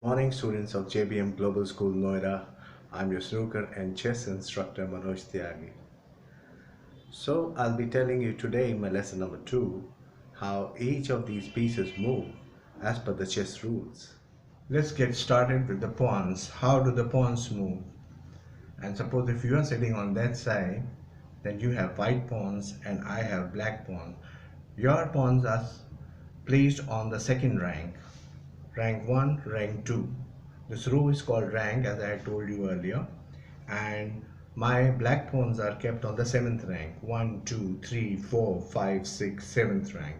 Morning students of JBM Global School Noida. I'm your snooker and chess instructor Manoj Tyagi. So I'll be telling you today in my lesson number 2 how each of these pieces move as per the chess rules. Let's get started with the pawns. How do the pawns move? And suppose if you are sitting on that side, then you have white pawns and I have black pawn. Your pawns are placed on the second rank. Rank 1, rank 2. This row is called rank as I had told you earlier, and my black pawns are kept on the 7th rank. 1, 2, 3, 4, 5, 6, 7th rank.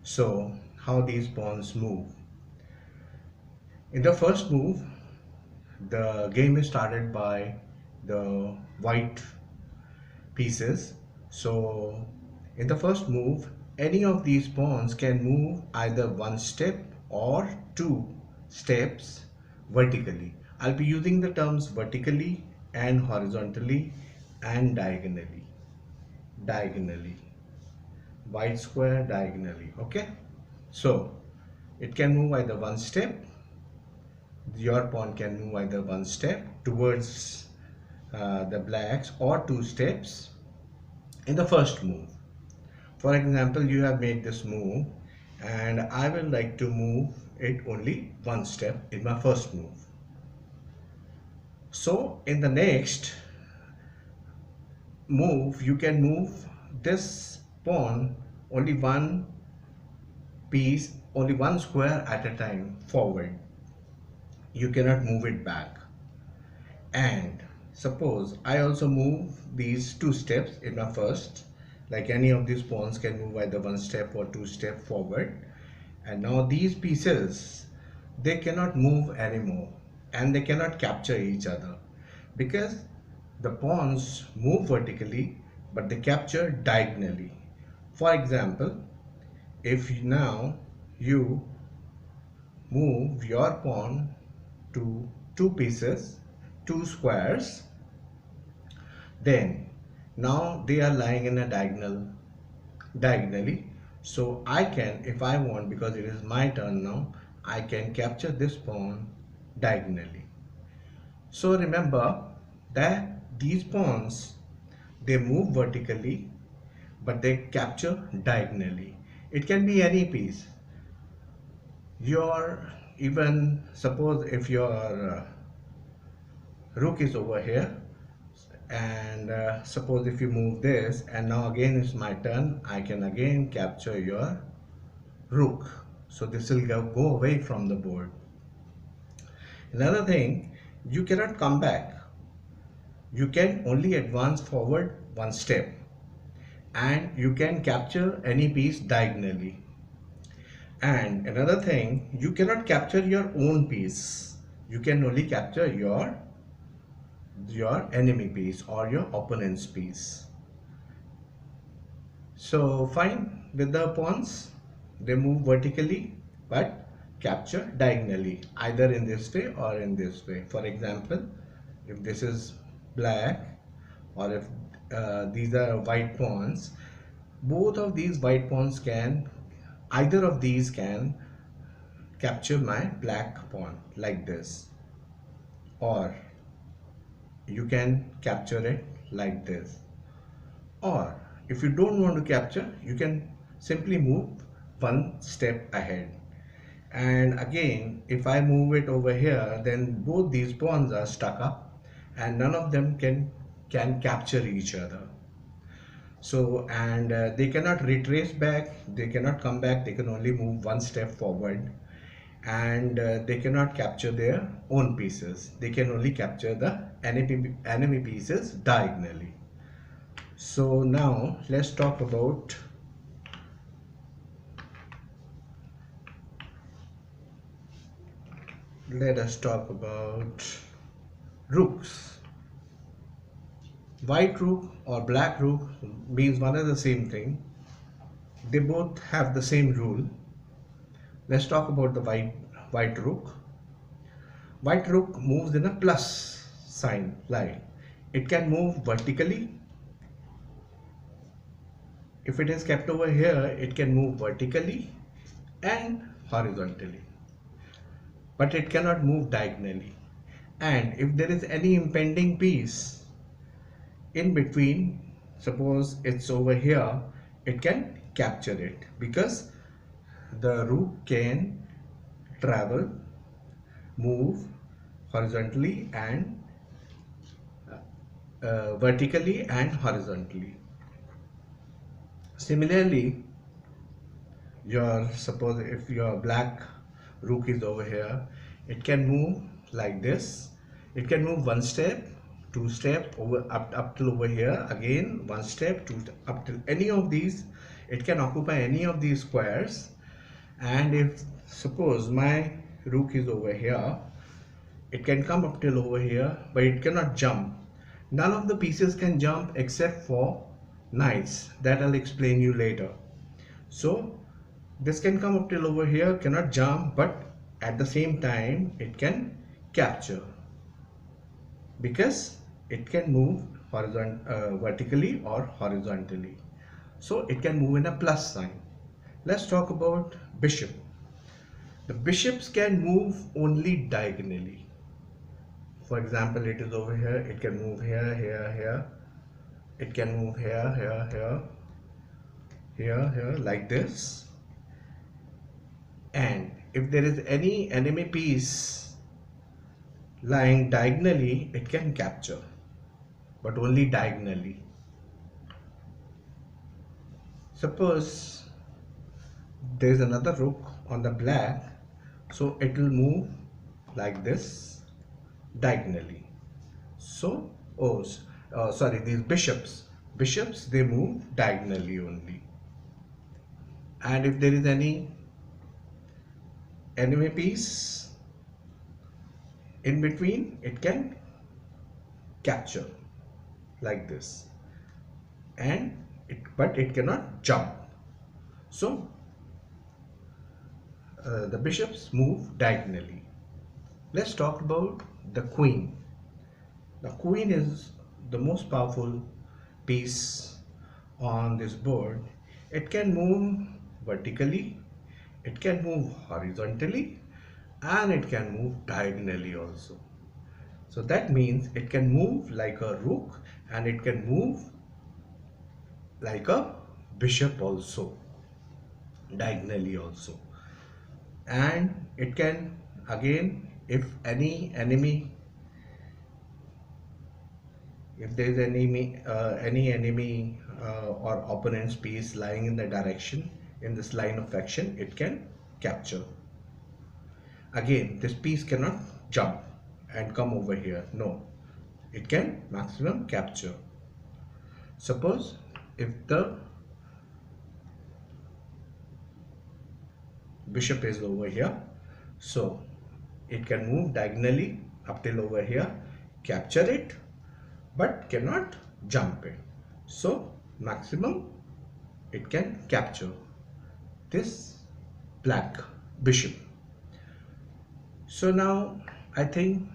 So how these pawns move? In the first move, the game is started by the white pieces. So in the first move, any of these pawns can move either one step or two steps vertically. I'll be using the terms vertically and horizontally and diagonally. Diagonally. White square diagonally. Okay. So it can move either one step. Your pawn can move either one step towards the blacks or two steps in the first move. For example, you have made this move and I will like to move it only one step in my first move. So in the next move, you can move this pawn only one piece, only one square at a time forward. You cannot move it back. And suppose I also move these two steps in my first, like any of these pawns can move either one step or two step forward, and now these pieces, they cannot move anymore and they cannot capture each other because the pawns move vertically but they capture diagonally. For example, if now you move your pawn to two pieces, two squares, then now they are lying in a diagonally. So I can, if I want, because it is my turn now, I can capture this pawn diagonally. So remember that these pawns, they move vertically but they capture diagonally. It can be any piece. Your, even suppose if your rook is over here, and suppose if you move this and now again it's my turn, I can again capture your rook. So this will go away from the board. Another thing, you cannot come back. You can only advance forward one step and you can capture any piece diagonally. And another thing, you cannot capture your own piece. You can only capture your enemy piece or your opponent's piece. So fine, with the pawns, they move vertically but capture diagonally, either in this way or in this way. For example, if this is black or if these are white pawns, both of these white pawns can, either of these can capture my black pawn like this, or you can capture it like this. Or if you don't want to capture, you can simply move one step ahead. And again, if I move it over here, then both these pawns are stuck up and none of them can capture each other. So, and they cannot retrace back, they cannot come back, they can only move one step forward, and they cannot capture their own pieces. They can only capture the enemy pieces diagonally. So now let's talk about let us talk about rooks. White rook or black rook means one and the same thing. They both have the same rule. Let's talk about the white rook. White rook moves in a plus sign line. It can move vertically. If it is kept over here, it can move vertically and horizontally. but it cannot move diagonally. And if there is any impending piece in between, suppose it's over here, it can capture it, because the rook can travel, move horizontally and vertically and horizontally. Similarly, suppose if your black rook is over here, it can move like this. It can move one step, two step, over up till over here, again one step, two step, up till any of these. It can occupy any of these squares. And if suppose my rook is over here, it can come up till over here, but it cannot jump. None of the pieces can jump except for knights. That I'll explain you later. So this can come up till over here, cannot jump, but at the same time it can capture, because it can move vertically or horizontally. So it can move in a plus sign. Let's talk about bishop. The bishops can move only diagonally. For example, it is over here, it can move here, here, here. It can move here, here, here, here, here, like this. And if there is any enemy piece lying diagonally, it can capture, but only diagonally. Suppose there is another rook on the black, so it will move like this diagonally. So sorry, these bishops they move diagonally only. And if there is any enemy piece in between, it can capture like this, but it cannot jump. So the bishops move diagonally. Let's talk about the queen. The queen is the most powerful piece on this board. It can move vertically, it can move horizontally, and it can move diagonally also. So that means it can move like a rook, and it can move like a bishop also, diagonally also. And it can, again, if there is any enemy or opponent's piece lying in the direction, in this line of action, it can capture. Again, this piece cannot jump and come over here. No, it can maximum capture. Suppose if the bishop is over here, so it can move diagonally up till over here, capture it, but cannot jump it. So maximum it can capture this black bishop. So now I think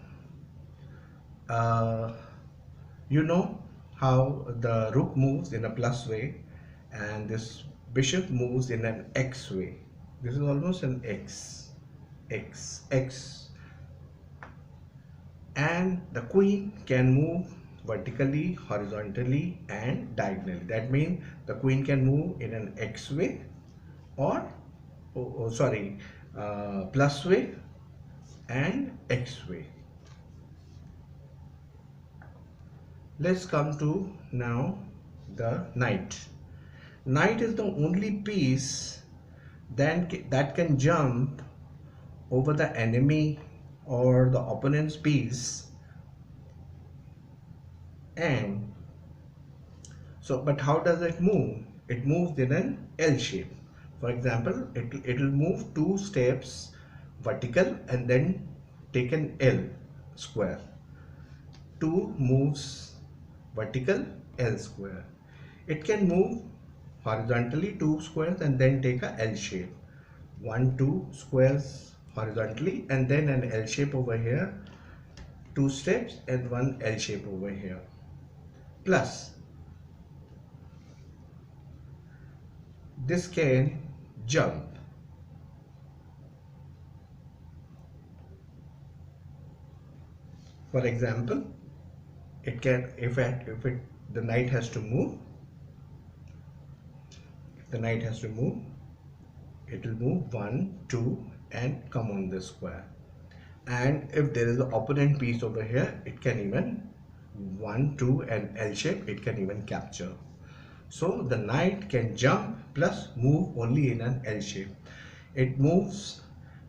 you know how the rook moves in a plus way and this bishop moves in an X way. This is almost an X, and the queen can move vertically, horizontally, and diagonally. That means the queen can move in an X way or plus way and X way. Let's come to now the knight. Knight is the only piece that can jump over the enemy or the opponent's piece, and so, but how does it move? It moves in an L shape. For example, it will move 2 steps vertical and then take an L square. 2 moves vertical, L square. It can move horizontally 2 squares and then take a L shape. 1, 2 squares horizontally and then an L shape over here. 2 steps and 1 L shape over here. Plus, this can jump. For example, it can, if the knight has to move, the knight has to move, it will move 1, 2 and come on this square. And if there is an opponent piece over here, it can even 1, 2 and L shape, it can even capture. So the knight can jump plus move only in an L shape. It moves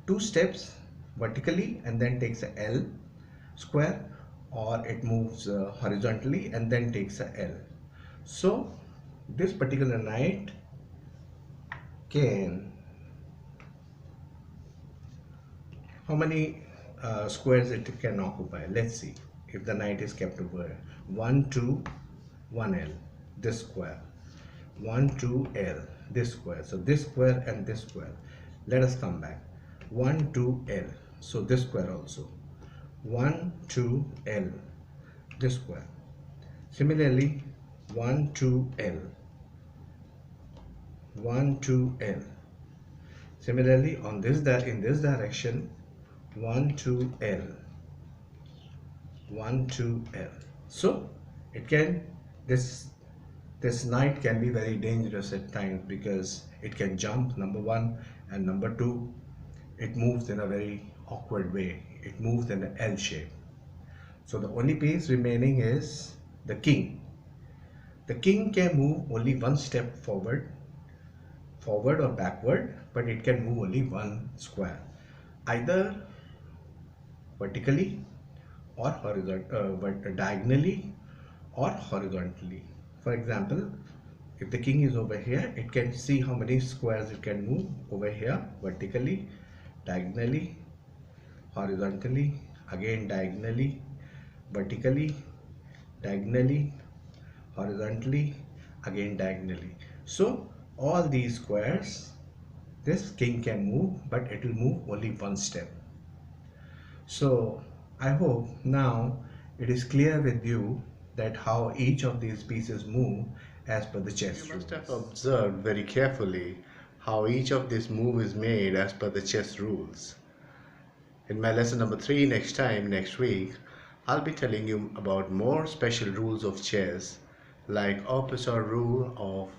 2 steps vertically and then takes a L square, or it moves horizontally and then takes a L. So this particular knight can, how many squares it can occupy? Let's see. If the knight is kept over 1, 2, 1 L, this square, 1, 2 L, this square. So this square and this square. Let us come back. 1, 2 L. So this square also. 1, 2 L, this square. Similarly, 1, 2 L, 1, 2 L. Similarly, on this, in this direction, 1, 2 L, 1, 2 L. So it can, this knight can be very dangerous at times because it can jump, number one, and number two, it moves in a very awkward way. It moves in an L shape. So the only piece remaining is the king. The king can move only one step forward or backward, but it can move only one square, either vertically or diagonally or horizontally. For example, if the king is over here, it can see how many squares it can move over here: vertically, diagonally, horizontally, again diagonally, vertically, diagonally, horizontally, again diagonally. So all these squares, this king can move, but it will move only one step. So I hope now it is clear with you that how each of these pieces move as per the chess rules. You must have observed very carefully how each of these move is made as per the chess rules. In my lesson number 3 next week, I'll be telling you about more special rules of chess, like Opposor rule of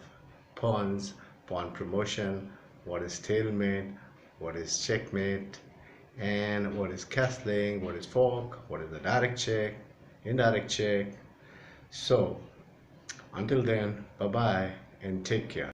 pawns, pawn promotion, what is stalemate, what is checkmate, and what is castling, what is fork, what is the direct check, indirect check. So until then, bye bye and take care.